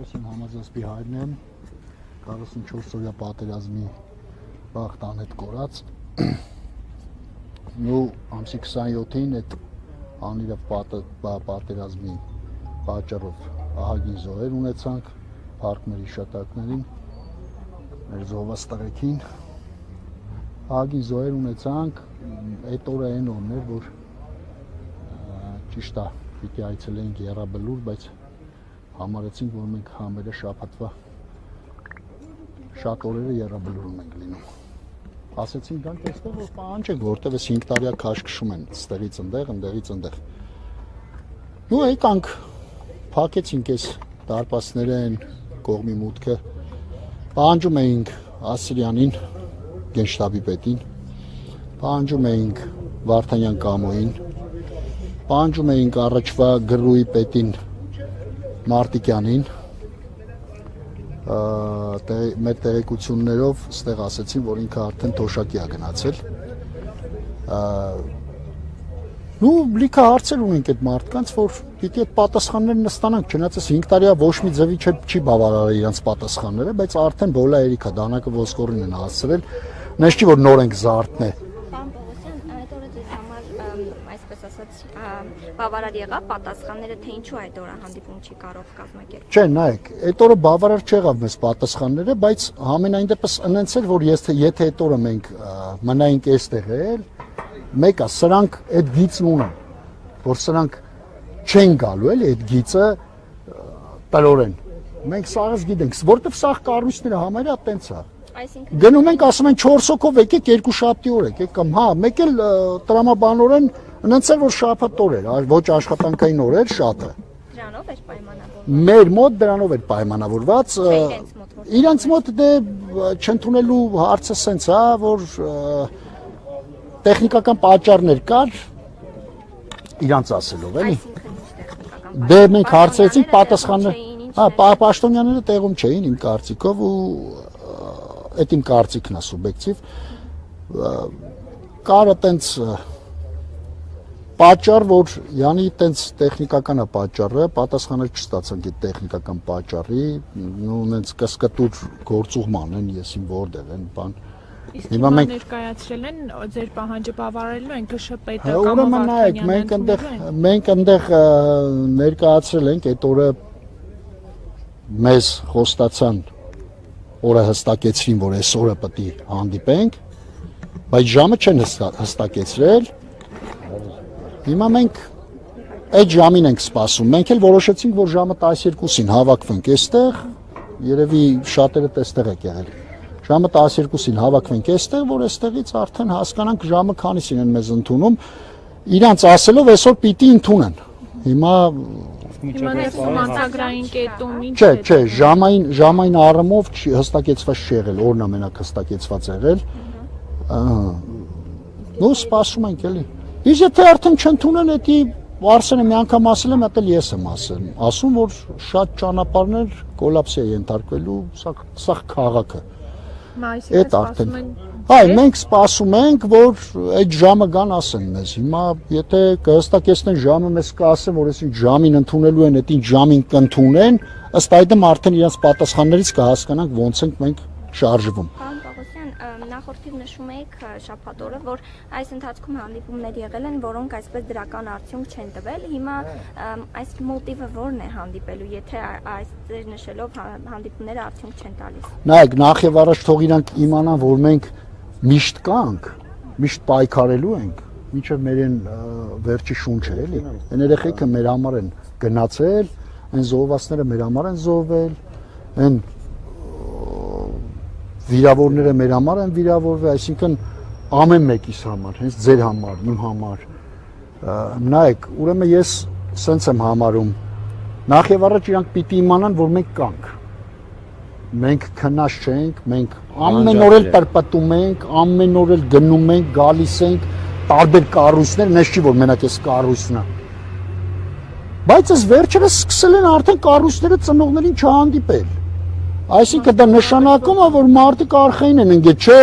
Պողոսյան Համազասպի հայրն եմ, 44-օրյա պատերազմի բախտան հետ կորած, ու ամսի 27-ին այդ անիրավ պատերազմի պատճառով ահագին զոհեր ունեցանք, փառք մեր հիշատակներին, մեր զոհվածներին, ահագին զոհեր ունեցանք, այդ օրը այն օրն էր, որ ճիշտ է, պիտի այցելեինք Եռաբլուր, բայց համարեցինք, որ մենք համերը շաբաթվա շատ օրերը Եռաբլուրում ենք լինում։ Ասեցինք գանք այստեղ, որ պահանջենք, որտեղ էս 5 տարիա քաշքշում են, ստեղից ընդեղ, ընդեղից ընդեղ։ Ու եկանք, փակեցինք այս դարպասներեն կողմի մուտքը, պահանջում էինք Ասրյանին, գենշտաբի պետին, պահանջում էինք Վարդանյան Կամոյին, պահանջում էինք առաջվա գրուի պետին Մարտիկյանին, մեր տեղեկություններով ստեղ ասեցին, որ ինքը արդեն թոշակի է գնացել։ Ու լիքը հարցեր ունենք այդ մարդկանց, որ պիտի այդ պատասխաններն ստանանք, չնայած 5 տարիա ոչ մի ձևի չի բավարարել իրենց պատասխանները, բայց արդեն բոլա երիքա դանակը ոսկորին են հասցրել, նես չի որ նոր ենք զարթնել։ Բավարար եղավ պատասխանները, թե ինչու այդ օրը հանդիպում չի կարող կազմակերպել։ Չէ, նայեք, այդ օրը բավարար չեղավ մեզ պատասխանները, բայց համենայն դեպս ընենց էր, որ եթե այդ օրը մենք մնայինք այստեղ էլ, մեկը սրանք այդ գիծն ունեն, որ սրանք չեն գալու էլի այդ գիծը տրորեն։ Մենք սաղս գիտենք, որտեվ սաղ կառույցները համարյա տենց է։ Գնում ենք, ասում են 4 հոգով եկեք, 2 շաբթի օր եկեք, կամ հա, մեկ էլ տրամաբանորեն ընենց էր, որ շաբաթ օր էր, ոչ աշխատանքային օր էր, շատը։ Դրանով էր պայմանավորված։ Մեր մոտ դրանով էր պայմանավորված, իրենց մոտ դե չընդունելու հարցը սենց է, որ տեխնիկական պատճառներ կար, իրանց ասելով, էլի։ Դե մենք հարցրեցինք պատասխաններ, հա, պաշտոնյաները տեղում չէին իմ կարծիքով ու այդ իմ կարծիքն է սուբյեկտիվ, կարը տենց պատճառ, որ յանի տենց տեխնիկական է պատճառը, պատասխանը չստացանք այդ տեխնիկական պատճառի, ու նենց կսկտուր գործուղման են, եսիմ որդեղ են, բան։ Իսկ հիմա ներկայացրել են ձեր պահանջը բավարարելու են ԿՇՊ-ը կամ Ուրեմն նայեք, մենք այնտեղ ներկայացրել ենք այդ օրը մեզ խոստացան օրը հստակեցրին, որ այս օրը պետք է հանդիպենք, բայց ժամը չեն հստակեցրել։ Հիմա մենք այդ ժամին ենք սպասում, մենք էլ որոշեցինք, որ ժամը 12-ին հավաքվենք այստեղ, երևի շատերը այստեղ եք եղել։ Ժամը 12-ին հավաքվենք այստեղ, որ այստեղից արդեն հասկանանք ժամը քանիսին են մեզ ընդունում, իրանց ասելով այսօր պիտի ընդունեն։ Հիմա մատագրային կետում ինչ է։ Չէ, ժամային առումով հստակեցված չի եղել, օրն ամենակ հստակեցված եղել։ Ու սպասում ենք էլի։ Իսկ եթե արդեն չընդունեն, էդի Արսենը մի անգամ ասել եմ, այդել ես եմ ասում, որ շատ ճանապարհներ կոլապսի է ենթարկվելու, սա քաղաքը։ Այդ արդեն։ Այ մենք սպասում ենք, որ այդ ժամը գան ասեն մեզ։ Հիմա եթե կհստակեցնեն ժամը, մեզ կասեն, որ այսինքն ժամին ընդունելու են, այդ ինչ ժամին կընդունեն, ըստ այդմ արդեն իրենց պատասխաններից կհասկանանք ոնց ենք մենք շարժվում։ Նախորդիվ նշում եք շաբաթ օրը, որ այս ընթացքում հանդիպումներ եղել են, որոնք այսպես դրական արդյունք չեն տվել։ Հիմա այս մոտիվը ո՞րն է հանդիպելու, եթե այս նշելով հանդիպումները արդյունք չեն տալիս։ Նայեք, նախ եւ առաջ թող իրանք իմանան, որ մենք միշտ կանք, միշտ պայքարելու ենք, մինչև մեր են վերջի շունչը, էլի։ Այն երեխեքը մեր համար են գնացել, այն զոհվածները մեր համար են զոհվել, այն վիրավորները մեր համար են վիրավորվել, այսինքն ամեն մեկիս համար, հենց ձեր համար, իմ համար։ Նայեք, ուրեմն ես սենց եմ համարում, նախ եւ առաջ իրանք պիտի իմանան, որ մենք կանք։ Մենք քնած չենք, մենք ամեն օր էլ պրպտում ենք, ամեն օր էլ գնում ենք, գալիս ենք, տարբեր կառույցներ, նես չի որ մենակ էս կառույցն է։ Բայց այս վերջերս սկսել են արդեն կառույցները ծնողներին չհանդիպել։ Այսինքն դա նշանակում է, որ մարդիկ արխային են ընկել, չէ,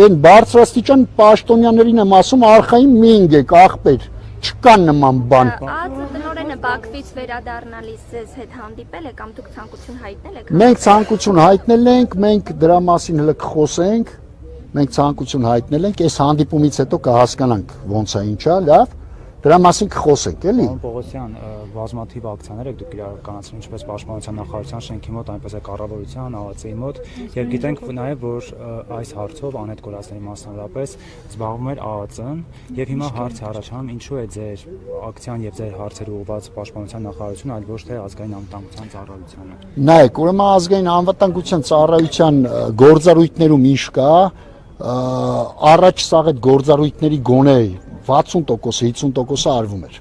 այն բարձրաստիճան պաշտոնյաներին եմ ասում, արխային մի ընկեք, ախպեր, չկան նման բան։ Ածը տնօրեն Այսինքն Բաքվից վերադառնալիս ձեզ հետ հանդիպել եք կամ դուք ցանկություն հայտնել եք։ Մենք ցանկություն հայտնել ենք, մենք դրա մասին հələ կխոսենք, մենք ցանկություն հայտնել ենք, այս հանդիպումից հետո կհասկանանք ոնց է ինչա, լավ։ Դրա մասին կխոսենք, էլի։ Պարոն Պողոսյան, բազմաթիվ ակցիաներ եք դուք իրականացնում ինչպես Պաշտպանության նախարարության շենքի մոտ, այնպես էլ կառավարության, ԱԱԾ-ի մոտ, եւ գիտենք նաեւ, որ այս հարցով անհետ կորածների մասնավորապես զբաղվում էր ԱԱԾ-ն, եւ հիմա հարց է առաջանում, ինչու է ձեր ակցիան եւ ձեր հարցերը ուղղված Պաշտպանության նախարարությունը, այլ ոչ թե ազգային անվտանգության ծառայությանը։ Նայեք, ուրեմն ազգային անվտանգության ծառայության գործառույթներում ինչ կա, առաջ սաղ այդ գործառույթների գոնե 60%, 50% արվում էր։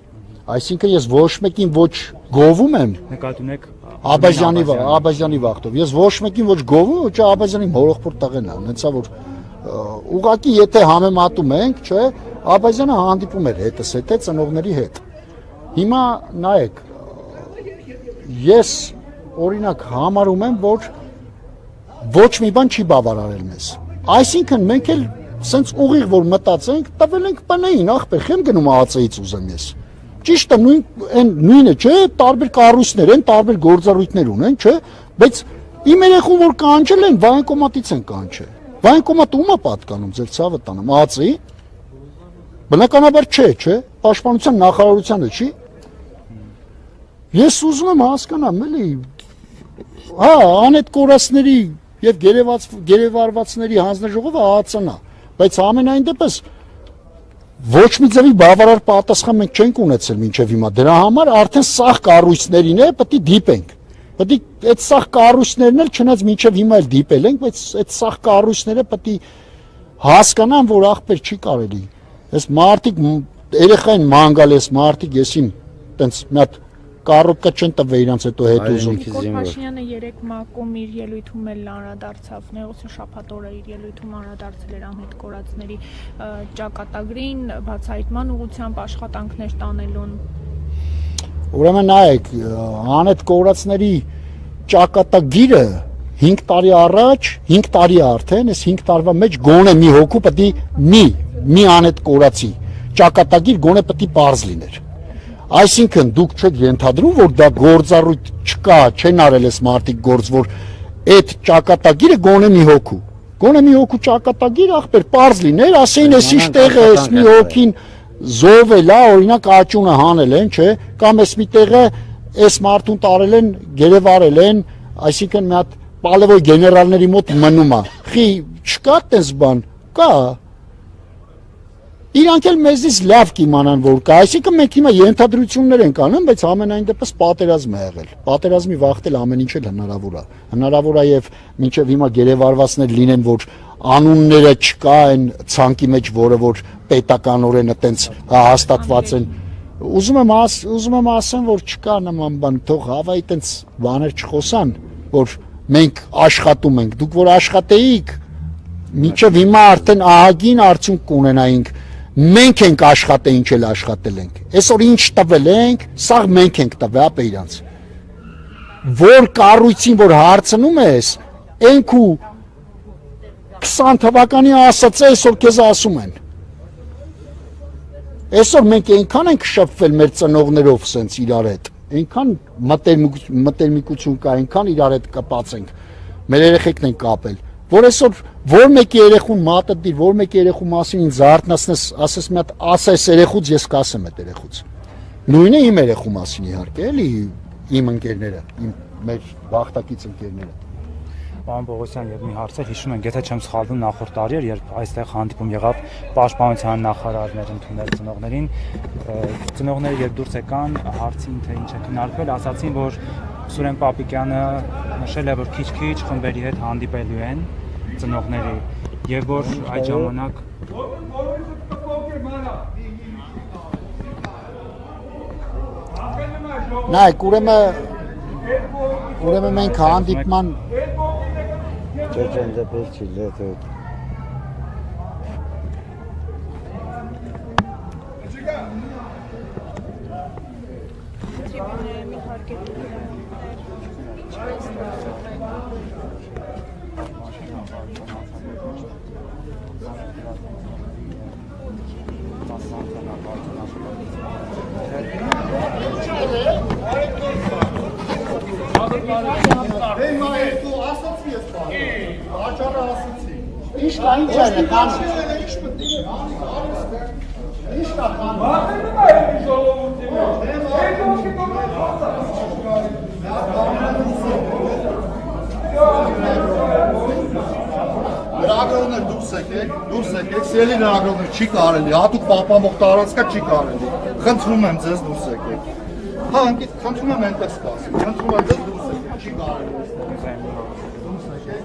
Այսինքն ես ոչ մեկին ոչ գովում եմ, նկատի ունեք Աբազյանի վախտով։ Ես ոչ մեկին ոչ գովում, ոչ Աբազյանի մորոխպոր տղեն է, հենց որ ուղղակի եթե համեմատում ենք, չէ, Աբազյանը հանդիպում էր հետս հետ ծնողների հետ։ Հիմա նայեք, ես օրինակ համարում եմ, որ ոչ մի բան չի բավարարել մեզ։ Այսինքն մենք էլ սենց ուղիղ որ մտածենք, տվել ենք բանային, ախպեր, խեմ գնում ԱԱԾ-ից ուզեմ ես։ Ճիշտ է, նույնը, չէ, տարբեր կառույցներ են, տարբեր գործառույթներ ունեն, չէ, բայց իմ երեխուն որ կանչել են, վայնկոմատից են կանչել։ Վայնկոմատը ում է պատկանում, ձեր ցավը տանեմ, ԱԱԾ-ի։ Բնականաբար չէ, Պաշտպանության նախարարությանը չի։ Ես ուզում եմ հասկանամ, էլի, հա, անհետ կորածների եւ գերեվարվածների հանձնաժողովը ԱԱԾ-ն է, բայց ամենայն դեպս ոչ մի ձևի բավարար պատասխան մենք չենք ունեցել մինչև հիմա։ Դրա համար արդեն սաղ կառույցներին է պետք է դիպենք։ Պետք է այդ սաղ կառույցներն էլ չնայած մինչև հիմա էլ դիպել ենք, բայց այդ սաղ կառույցները պետք է հասկանան, որ ախպեր չի կարելի։ Այս մարդիկ երեխային ման գալ, այս մարդիկ եսին տենց մի հատ Կարոկը չեն տվել իրանց հետո հետ ուզում։ Նիկոլ Փաշինյանը 3 մակում իր ելույթում էլ անդրադարձավ, Նեղոսի շաբաթ օրը իր ելույթում անդրադարձել էր անհետ կորածների ճակատագրին, բացահայտման ուղղությամբ աշխատանքներ տանելուն։ Ուրեմն նայեք, անհետ կորածների ճակատագիրը 5 տարի առաջ, 5 տարի արդեն, այս 5 տարվա մեջ գոնե մի հոգու պետք է մի անհետ կորածի ճակատագիր գոնե պետք է պարզ լիներ։ Այսինքն դուք չեք ենթադրում, որ դա գործառույթ չկա, չեն արել այս մարդիկ գործ, որ այդ ճակատագիրը գոնե մի հոգու ճակատագիր ախպեր պարզ լիներ, ասեին էս ինչ տեղը էս մի հոգին զոհվել է, օրինակ աճունը հանել են, չէ, կամ էս մի տեղը էս մարդուն տարել են, գերեվարել են, այսինքն մի հատ պալևոյ գեներալների մոտ մնում է։ Խի չկա տես բան, կա։ Իրանք էլ մեզից լավ կիմանան, որ կա, այսինքն մենք հիմա ենթադրություններ ենք անում, բայց ամենայն դեպս պատերազմ է եղել։ Պատերազմի վախտել ամեն ինչ էլ հնարավոր է։ Հնարավոր է եւ մինչեւ հիմա գերեվարվածներ լինեն, որ անունները չկա այն ցանկի մեջ, որը որ պետականորեն այտենց հաստատված են։ Ուզում եմ ասեմ, որ չկա նման բան, թող հավայի այտենց բաներ չխոսան, որ մենք աշխատում ենք։ Դուք որ աշխատեիք, մինչեւ հիմա արդեն ահագին արդյունք կունենայինք։ Մենք ենք աշխատել, ինչ էլ աշխատել ենք։ Այսօր ինչ տվել ենք, սա մենք ենք տվել ապա իրանց։ Որ կառույցին որ հարցնում ես, այնքու 20 թվականի ասած է, այսօր քեզ ասում են։ Այսօր մենք այնքան ենք շփվել մեր ծնողներով սենց իրար հետ, այնքան մտերմիկություն կա, այնքան իրար հետ կապած ենք։ Մեր երեխեքն են կապել, որ այսօր որ մեկի երեխուն մատը դիր, որ մեկի երեխու մասին ինձ զարթնացնես, ասես մի հատ ասես երեխուց, ես կասեմ այդ երեխուց։ Նույնը իմ երեխու մասին իհարկե, էլի իմ ընկերները, մեր վախտակից ընկերները։ Պարոն Պողոսյան, եւ մի հարց է, հիշում ենք, եթե չեմ սխալվում, նախորդ տարի էր, երբ այստեղ հանդիպում եղավ Պաշտպանության նախարարներ ընդունել ծնողներին, ծնողները երբ դուրս եկան, հարցին թե ինչ է քննարկվել, ասացին, որ Սուրեն Պապիկյանը նշել է, որ քիչ-քիչ խմբերի հետ հանդիպելու են ծնողների եւ որ այդ ժամանակ նայեք, ուրեմն մենք հանդիպման Հիմա երկու ասացի ես բանը։ Աճարը ասացի։ Ինչ կա, ինչ է, կան։ Ինչ մտի։ Ինչ կա, կան։ Մատերն է այդ ժողովրդի Լրագրողներ դուրս եկեք, սիրելի լրագրողներ, չի կարելի, հատուկ պահպանող տարածքա չի կարելի։ Խնդրում եմ ձեզ դուրս եկեք։ Հա, խնդրում եմ այնտեղ սպասեք, խնդրում եմ ձեզ դուրս եկեք, չի կարելի։ Դուրս եկեք։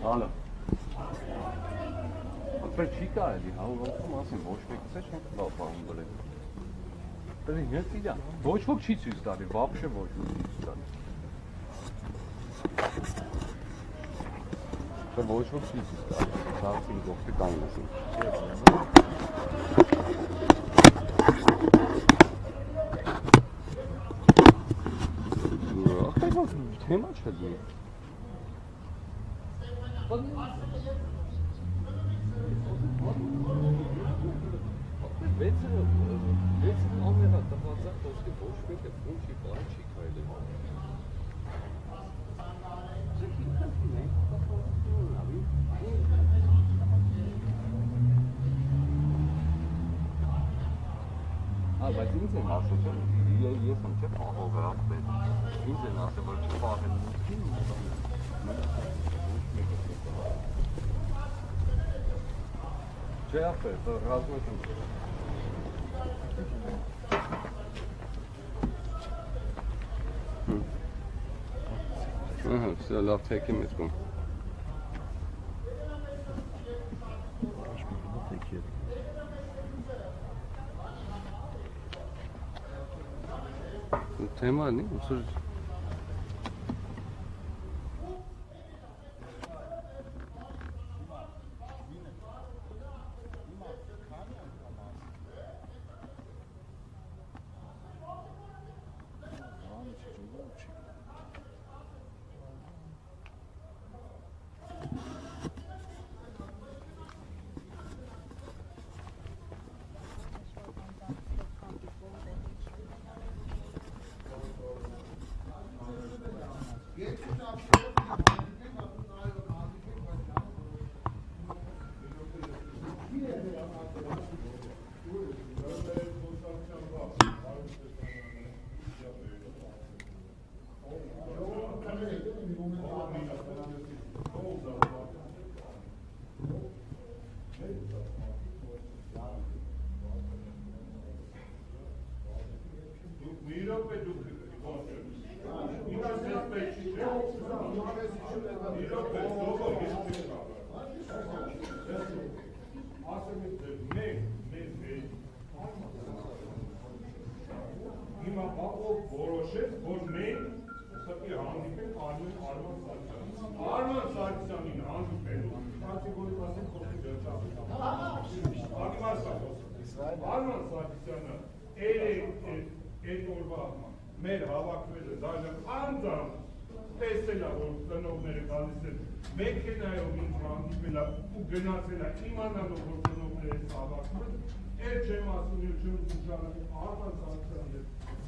Ալո։ Ապեր չի կարելի, հաղորդում ասեմ, ոչ մեկս է չենք լավ բան բլեք։ Բերի нет իրա, ոչ ոք չի ցույց տալի, вообще ոչ ոք չի ցույց տալի։ Ոչ ոք չի ցույց տալի, դարձին գողտի կանգնեցին։ Ախր ոչ թեմա չէ դու։ Վեցը ամենա տղածախ ոստի ոչ մեկը ոչ չի բան չի քայլել։ Բայց ինձ են ասել, ես եմ չէ պահով է ապել, ինձ են ասել, որ չպահել մուտքին, չէ ապել, ռազմոտ եմ։ Սա լավ թեք եմ ետքում։ Թեմա նի, ուսր Արման Սարգսյանը այդ օրվա մեր հավաքվելը դաժան անձամբ տեսել է, որ ծնողները գալիս են մեքենայով ինձ հանդիպել է ու գնացել է իմանալով, որ ծնողները հավաքվում են, այդ չեմ ասում և չեմ ուժանում Արման Սարգսյանը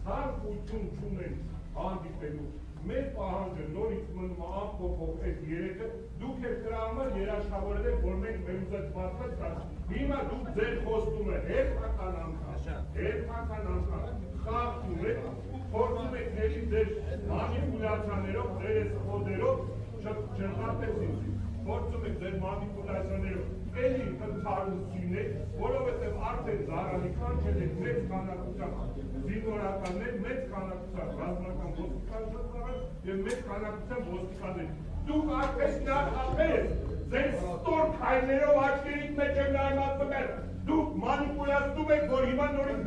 ցանկություն չունեն հանդիպելու մեր պահանջը նորից մնում ամփոփող այդ երեքը դուք եք դրա համար երաշխավորել եք, որ մենք մեր ուզած պատմած հիմա դուք ձեր խոստումը հերթական անգամ խախտում եք ու փորձում եք ների ձեր մանիպուլյացիաներով, ձեր խոդերով չխախտել ինձ, փորձում եք ձեր մանիպուլյացիաներով էլի ընդհանրություն եք, որովհետև արդեն զարալի կանչել եք մեծ քանակությամբ զինվորականներ, մեծ քանակությամբ ռազմական ոստիկաններ և մեծ քանակությամբ ոստիկաններ։ Դուք արդեն նախապես ձեր ստոր քայլերով աչքերիդ մեջ եմ նայմացնում եք, դուք մանիպուլյացնում եք, որ հիմա նորից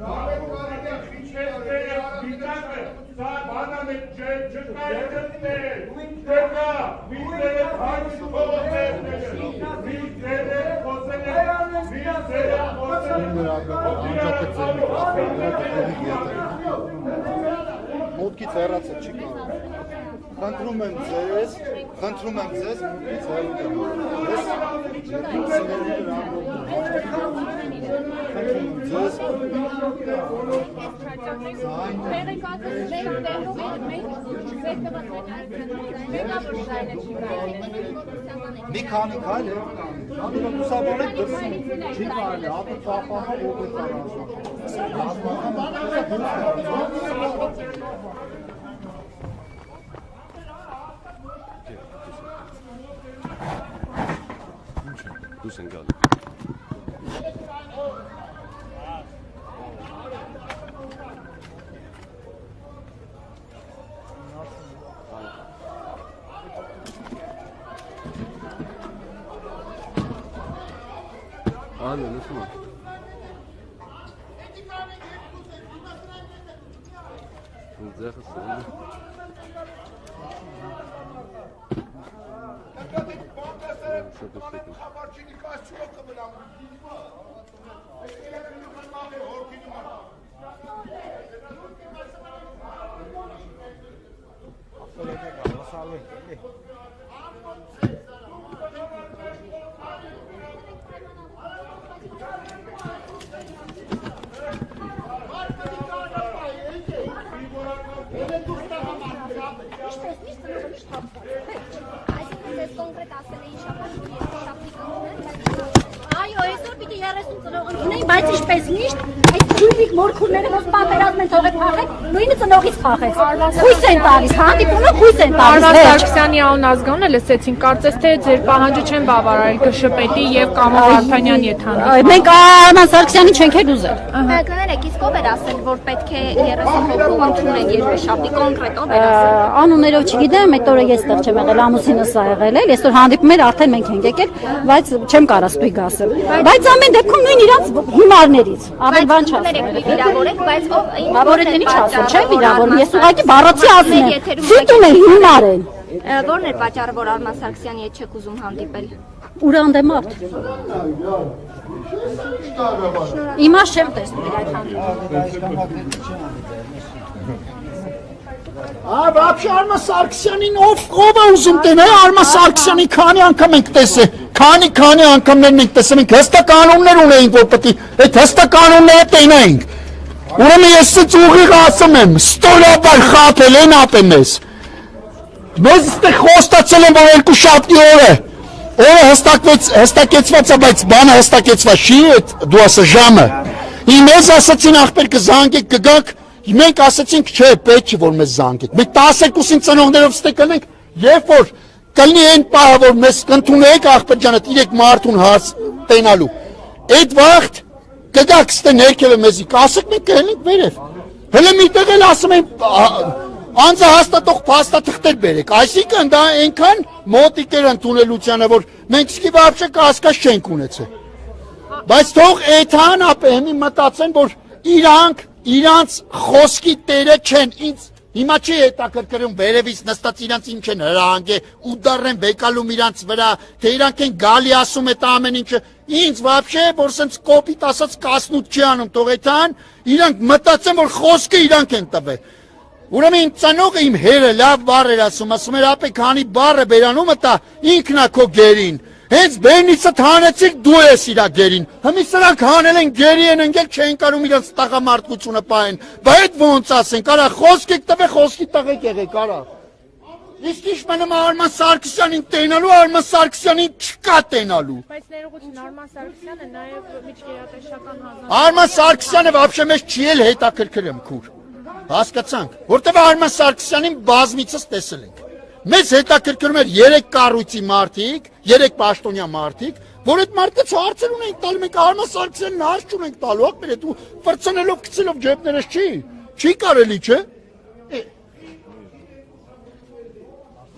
սա բանամ եք չկայցրտներ, չկա, մինչև հարց խողոցներ, մինչև խոսել եք, մոտքից հեռացել չի կարող։ Խնդրում եմ ձեզ, մոտքից հեռու մի քանի քայլ է, լուսավորեք դրսում, չի կարելի, ապա պահպանա ողջ առանձնա։ Դուս են գալի։ Անը, լսում ա։ Ձեղը սրում։ Բայց ինչպես միշտ այդ ջուրիկ մորքուրները ոնց պատերազմ են թողել փախել, նույնը ծնողից փախեց։ Խույս են տալիս, հանդիպումը խույս են տալիս։ Արման Սարգսյանի անուն ազգանունը լսեցին, կարծես թե ձեր պահանջը չեն բավարարել ԳՇՊՏ-ի եւ Կամո Վարդանյանի եթանից։ Մենք Արման Սարգսյանին չենք էլ ուզել։ Կներեք, իսկ ով էր ասել, որ պետք է 30 հոգու ընդունեն երբեշապտի կոնկրետ ով էր ասել։ Անուններով չգիտեմ, այդ օրը ես տեղ չեմ եղել, ամուսինս ա եղել, այսօր հանդիպում էր արդեն մենք ենք եկել, բայց չեմ կարող ստույգ ասել։ Բայց ամեն դեպքում նույն իրանց հիմարներից, ավել բան չասեմ։ Վիրավոր եք, բայց ով Վիրավորել ինչ ասում, չէ՞ վիրավորում, ես ուղղակի բառացի ասում եմ, ցիտում են հիմար են։ Որն էր պատճառը, որ Արման Սարգսյանի հետ չեք ուզում հանդիպել։ Ուրանդեմարտ։ Իմաց չեմ տեսնում իր այդ հանդիպումը։ Вообще Արման Սարգսյանին ով է ուզում տենալ Արման Սարգսյանի քանի անգամ ենք տեսել, քանի անգամներ ենք տեսել, մենք հստակ կանոններ ունեինք, որ պետք է այդ հստակ կանոնները տենայինք։ Ուրեմն ես ուղիղ ասում եմ, ստորաբար խափել են ապե մեզ։ Մեզ այստեղ խոստացել են, որ երկու շաբթի օրը հստակեցված է, բայց բանը հստակեցված չի, դու ասա ժամը։ Մեզ ասացին ախպեր կզանգեք, կգաք, մենք ասացինք չէ, պետք չի որ մեզ զանգեք։ Մենք 12-ին ծնողներով ստե կլենք, երբ որ կլինի այն պահը, որ մեզ կընդունեք ախպեր ջանդ, իրեք մարդուն հարց տենալու։ Այդ վաղտ կգաք ստե ներքևը մեզի, կասեք մենք կհելենք վերև։ Հələ միտեղ էլ ասում են անձահաստատող փաստաթղթեր բերեք, այսինքն դա այնքան մոտիկ էր ընդունելությանը, որ մենք սկի вообще կասկած չենք ունեցել։ Բայց թող էթան ապեմի մտածեն, որ իրանք իրանց խոսքի տերը չեն, ինձ Հիմա չի հետաքրքրում վերևից նստած իրանց ինչ են հրահանգել ու դառեն բեկալում իրանց վրա, թե իրանք են գալի ասում այդ ամեն ինչը։ Ինձ вообще որ սենց կոպիտ ասած կասնուց չի անում, թողեցան, իրանք մտածեն որ խոսքը իրանք են տվել։ Ուրեմն իմ ծնողը իմ հերը լավ բառ էր ասում էր ապե քանի բառը բերանումը տա ինքնա քո գերին։ Հենց բերնիցը հանեցիք դու ես իրա գերին։ Հիմա սրանք հանել են գերի են ընկել չեն կարող իրանց տղամարդկությունը պահեն։ Բայց ոնց ասեն, կարա խոսքեք տվե խոսքի տղեկ եղեք, կարա։ Իսկ ինչ մնում Արման Սարգսյանին տենալու, Արման Սարգսյանին չկա տենալու։ Բայց ներողություն Արման Սարգսյանը նաև միջգերատեսչական հանձնաժողով Արման Սարգսյանը вообще մեզ չի էլ հետաքրքրում քուր։ Հասկացանք, որտեվ Արման Սարգսյանին բազմիցս տեսել ենք։ Մեզ հետաքրքրում էր 3 կառույցի մարդիկ, 3 պաշտոնյա մարդիկ, որ այդ մարդկանց հարցեր ունենք տալու, մենք Արման Սարգսյանին հարց չունենք տալու, ակներ այդ ու ֆրցնելով գցելով ջեբներս չի կարելի, չէ։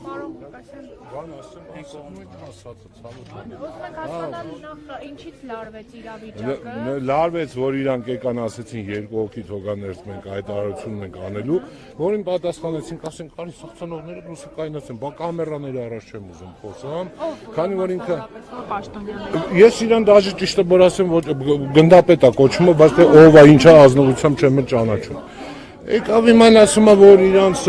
Պարոն Ղուկասյան, ոսմենք հասկանալ նախ ինչից լարվեց իրավիճակը։ Լարվեց, որ իրանք եկան ասեցին 2 հոգի թողաներց մենք հայտարարություն ենք անելու, որին պատասխանեցինք, ասենք, կարի սխցանողները դուրս կայնացեն, բա կամերաները առաջ չեմ ուզում խոսամ, քանի որ ինքը ես իրան դաժե ճիշտը որ ասեմ, որ գնդապետ է կոչումը, բայց թե ով է ինչա ազնվությամբ չեմ ճանաչում։ Եկավ իման ասում է, որ իրանց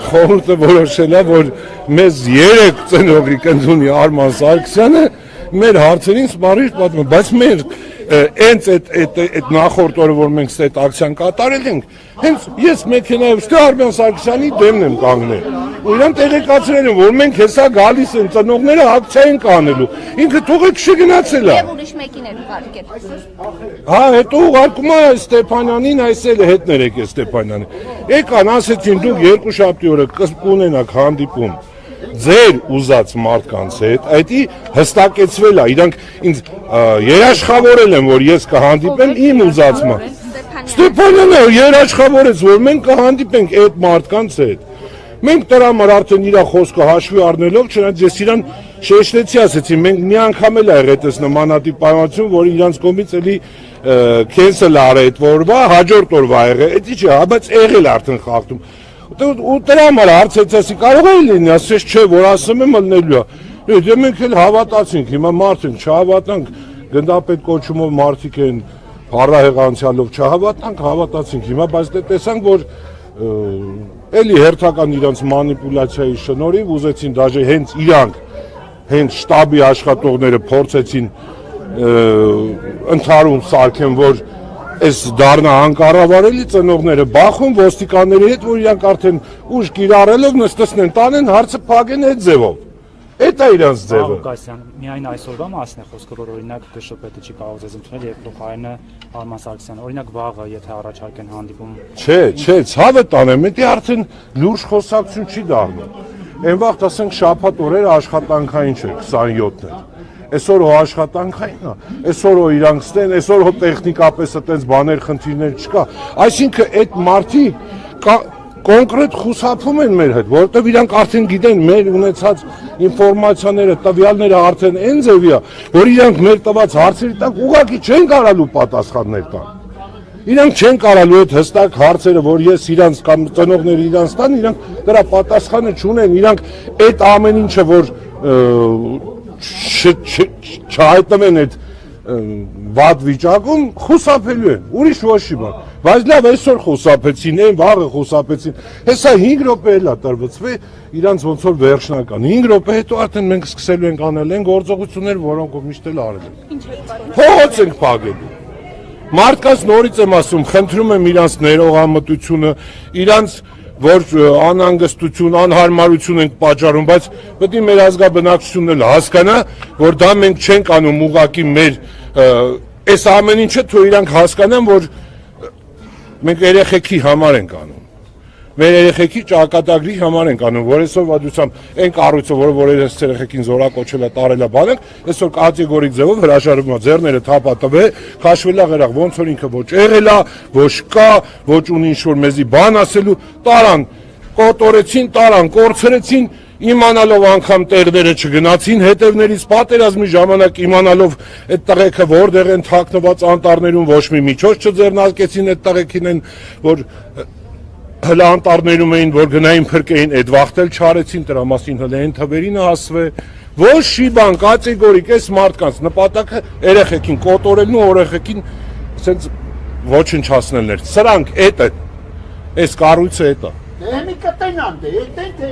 խորհուրդը որոշել է, որ մեզ 3 ծնողի կնդունի Արման Սարգսյանը մեր հարցերին սպառիչ պատմում, բայց մեր հենց այդ նախորդ օրը, որ մենք այդ ակցիան կատարել ենք, հենց ես մեքենայով ստե Արման Սարգսյանի դեմն եմ կանգնել։ Ու իրան տեղեկացրել եմ, որ մենք հեսա գալիս են ծնողները ակցիա են կանելու։ Ինքը թողեք չգնացել է։ Եվ ուրիշ մեկին էր ուղարկել։ Հա, հետո ուղարկում է Ստեփանյանին, այսել է հետներեք է Ստեփանյանին։ Եկան, ասեցին դուք 2 շաբթի օրը կունենաք հանդիպում ձեր ուզած մարդկանց հետ, այդի հստակեցվել է, իրանք ինձ երաշխավորել են, որ ես կհանդիպեմ իմ ուզածմա։ Ստեփանյանը երաշխավորեց, որ մենք կհանդիպենք այդ մարդկանց հետ։ Մենք դրա համար արդեն իր խոսքը հաշվի առնելով, չնայած ես իրան շեշտեցի, ասեցի, մենք մի անգամ էլ ա եղել այս նմանատիպ պայմանություն, որ իրանց կողմից էլի քենսել արել այդ օրվա, հաջորդ օրվա եղել, էդի չէ, բայց եղել արդեն խախտում։ Ու դրա համար հարցեցի, կարող է լինի, ասես չէ, որ ասում եմ ելնելու է։ Դե մենք էլ հավատացինք, հիմա մարդ ենք, չհավատանք, գնդապետ կոչումով մարդիկ են, փառահեղ անցյալով չհավատանք, հավատացինք հիմա, բայց դե տեսանք, որ էլի հերթական իրանց մանիպուլյացիայի շնորհիվ ուզեցին դաժե հենց իրանք, հենց շտաբի աշխատողները փորձեցին ընդհանրում սարքեն, որ այս դառնա անկառավարելի ծնողները բախում ոստիկանների հետ, որ իրանք արդեն ուժ կիրառելով նստեցնեն, տանեն հարցը փակեն այդ ձևով։ Այդ է իրանց ձևը։ Ղուկասյան, միայն այսօրվա մասն է խոսքը, որ օրինակ դժշոպետը չի կարող ձեզ ընդունել եւ փոխարենը Արման Սարգսյանը։ Օրինակ վաղը, եթե առաջարկեն հանդիպում։ Չէ, ցավը տանեմ, դա արդեն լուրջ խոսակցություն չի դառնում։ Այն վաղ ասենք շաբաթ օրերը աշխատանքային չէ, 27-ն է։ Այսօր հո աշխատանքային է, այսօր հո իրանք ստեն, այսօր հո տեխնիկապես այդպես բաներ, խնդիրներ չկա։ Այսինքն այդ մարդիկ կոնկրետ խուսափում են մեր հետ, որովհետև իրանք արդեն գիտեն մեր ունեցած ինֆորմացիաները, տվյալները արդեն այն ձևի է, որ իրանք մեր տված հարցերի տակ ուղղակի չեն կարալու պատասխաններ տան։ Իրանք չեն կարալու այդ հստակ հարցերը, որ ես իրանց կամ ծնողները իրանց տան, իրանք դրա պատասխանը չունեն, իրանք այդ ամեն ինչը, որ չհայտնվեն այդ վատ վիճակում խուսափելու են, ուրիշ ոչի բան, բայց լավ այսօր խուսափեցին, այն վաղը խուսափեցին, հեսա 5 րոպե էլ է տրվեցվի, իրանց ոնց որ վերջնական, 5 րոպե հետո արդեն մենք սկսելու ենք անել են գործողություններ, որոնք միշտ էլ արել են, փողոց ենք փակելու, մարդկանց նորից եմ ասում, խնդրում եմ իրանց ներողամտությունը, իրանց որ անհանգստություն, անհարմարություն ենք պատճառում, բայց պետք է մեր ազգաբնակչությունն էլ հասկանա, որ դա մենք չենք անում ուղղակի մեր այս ամեն ինչը թող իրանք հասկանան, որ մենք երեխեքի համար ենք անում։ Մեր երեխեքի ճակատագրի համար ենք անում, որ այսօր վադությամբ այն կառույցը, որ այս երեխեքին զորակոչել է, տարել է բանակ, այսօր կատեգորիկ ձևով հրաժարվում է, ձեռները թափատվե, քաշվել է ղերախ, ոնց որ ինքը ոչ եղել է, ոչ կա, ոչ ունի ինչ-որ մեզի բան ասելու, տարան, կոտորեցին, տարան, կորցրեցին, իմանալով անգամ տեղները չգնացին, հետևներից պատերազմի ժամանակ իմանալով այդ տղեկը որտեղ են թաքնված անտառներում ոչ մի միջոց չձեռնարկեցին այդ տղեկին են, որ հլանտարներում էին, որ գնային փրկեին, այդ վախտել չարեցին, դրա մասին հələ այն թվերին հասվե, ոչ շի բան, կատեգորիկ էս մարդկանց նպատակը երեխեքին կոտորելն ու երեխեքին ասենց ոչնչացնելն էր։ Սրանք էդ են, այս կառույցը էդ է։ Դե մի կտենան, դե էդ են թե